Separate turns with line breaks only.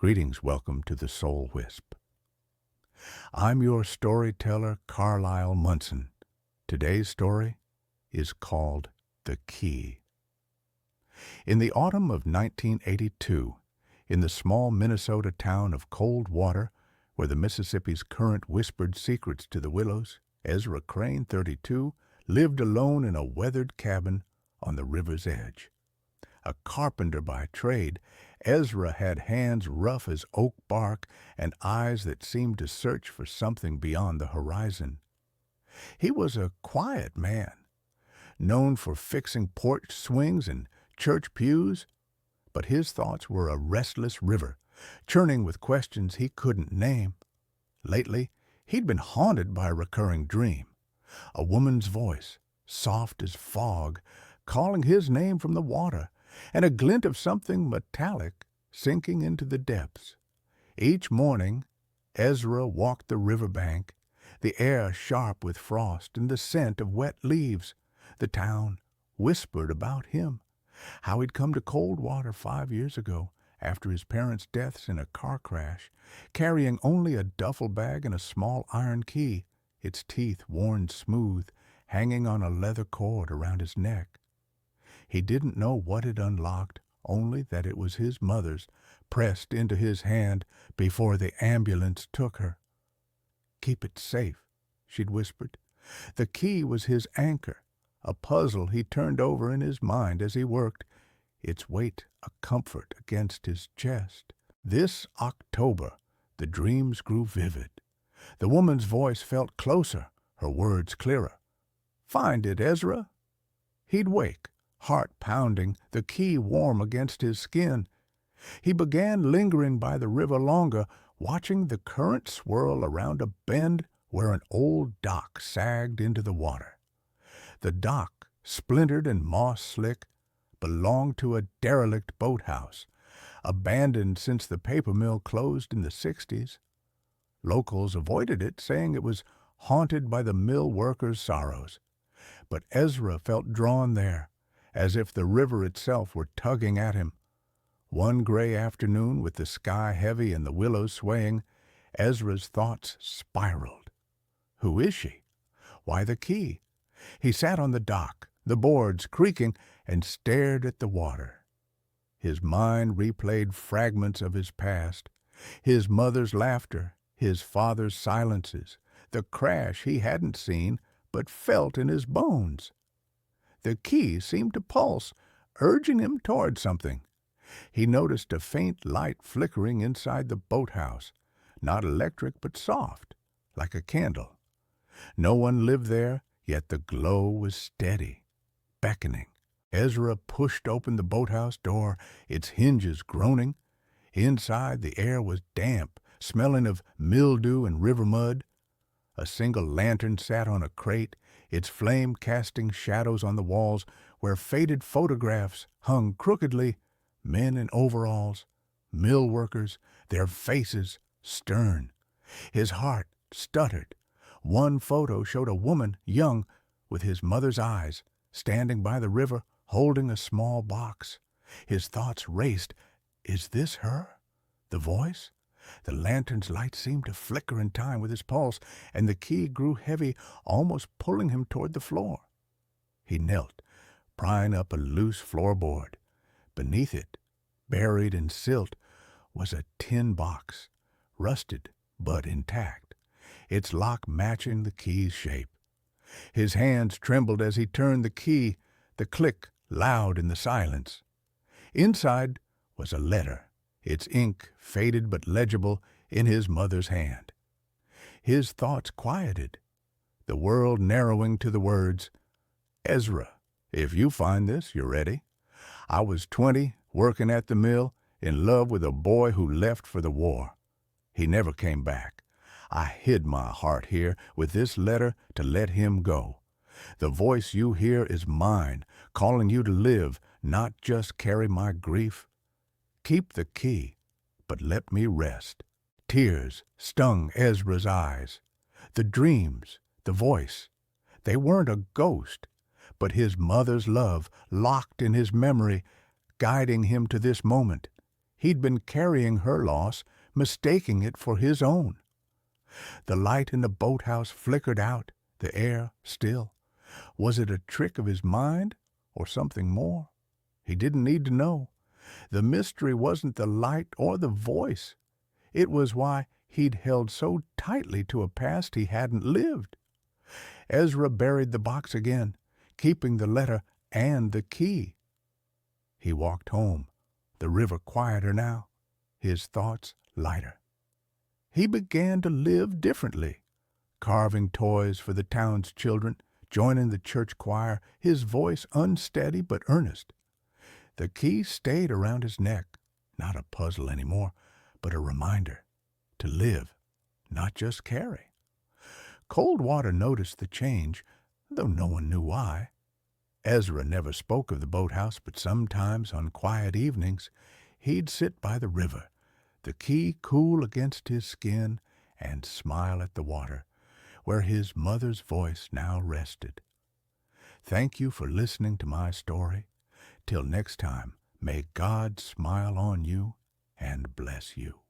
Greetings, welcome to the Soul Wisp. I'm your storyteller, Carlisle Munson. Today's story is called The Key. In the autumn of 1982, in the small Minnesota town of Coldwater, where the Mississippi's current whispered secrets to the willows, Ezra Crane, 32, lived alone in a weathered cabin on the river's edge. A carpenter by trade, Ezra had hands rough as oak bark and eyes that seemed to search for something beyond the horizon. He was a quiet man, known for fixing porch swings and church pews, but his thoughts were a restless river, churning with questions he couldn't name. Lately, he'd been haunted by a recurring dream, a woman's voice, soft as fog, calling his name from the water, and a glint of something metallic sinking into the depths. Each morning, Ezra walked the riverbank, the air sharp with frost and the scent of wet leaves. The town whispered about him, how he'd come to Coldwater 5 years ago, after his parents' deaths in a car crash, carrying only a duffel bag and a small iron key, its teeth worn smooth, hanging on a leather cord around his neck. He didn't know what it unlocked, only that it was his mother's, pressed into his hand before the ambulance took her. "Keep it safe," she'd whispered. The key was his anchor, a puzzle he turned over in his mind as he worked, its weight a comfort against his chest. This October, the dreams grew vivid. The woman's voice felt closer, her words clearer. "Find it, Ezra." He'd wake, heart pounding, the key warm against his skin. He began lingering by the river longer, watching the current swirl around a bend where an old dock sagged into the water. The dock, splintered and moss-slick, belonged to a derelict boathouse, abandoned since the paper mill closed in the 60s. Locals avoided it, saying it was haunted by the mill workers' sorrows. But Ezra felt drawn there, as if the river itself were tugging at him. One gray afternoon, with the sky heavy and the willows swaying, Ezra's thoughts spiraled. Who is she? Why the key? He sat on the dock, the boards creaking, and stared at the water. His mind replayed fragments of his past, his mother's laughter, his father's silences, the crash he hadn't seen but felt in his bones. The key seemed to pulse, urging him toward something. He noticed a faint light flickering inside the boathouse, not electric but soft, like a candle. No one lived there, yet the glow was steady, beckoning. Ezra pushed open the boathouse door, its hinges groaning. Inside, the air was damp, smelling of mildew and river mud. A single lantern sat on a crate, its flame casting shadows on the walls where faded photographs hung crookedly, men in overalls, mill workers, their faces stern. His heart stuttered. One photo showed a woman, young, with his mother's eyes, standing by the river, holding a small box. His thoughts raced. Is this her? The voice? The lantern's light seemed to flicker in time with his pulse, and the key grew heavy, almost pulling him toward the floor. He knelt, prying up a loose floorboard. Beneath it, buried in silt, was a tin box, rusted but intact, its lock matching the key's shape. His hands trembled as he turned the key, the click loud in the silence. Inside was a letter, its ink faded but legible in his mother's hand. His thoughts quieted, the world narrowing to the words, "Ezra, if you find this, you're ready. I was 20, working at the mill, in love with a boy who left for the war. He never came back. I hid my heart here with this letter to let him go. The voice you hear is mine, calling you to live, not just carry my grief. Keep the key, but let me rest." Tears stung Ezra's eyes. The dreams, the voice, they weren't a ghost, but his mother's love locked in his memory, guiding him to this moment. He'd been carrying her loss, mistaking it for his own. The light in the boathouse flickered out, the air still. Was it a trick of his mind or something more? He didn't need to know. The mystery wasn't the light or the voice. It was why he'd held so tightly to a past he hadn't lived. Ezra buried the box again, keeping the letter and the key. He walked home, the river quieter now, his thoughts lighter. He began to live differently, carving toys for the town's children, joining the church choir, his voice unsteady but earnest. The key stayed around his neck, not a puzzle anymore, but a reminder to live, not just carry. Coldwater noticed the change, though no one knew why. Ezra never spoke of the boathouse, but sometimes on quiet evenings he'd sit by the river, the key cool against his skin, and smile at the water, where his mother's voice now rested. Thank you for listening to my story. Till next time, may God smile on you and bless you.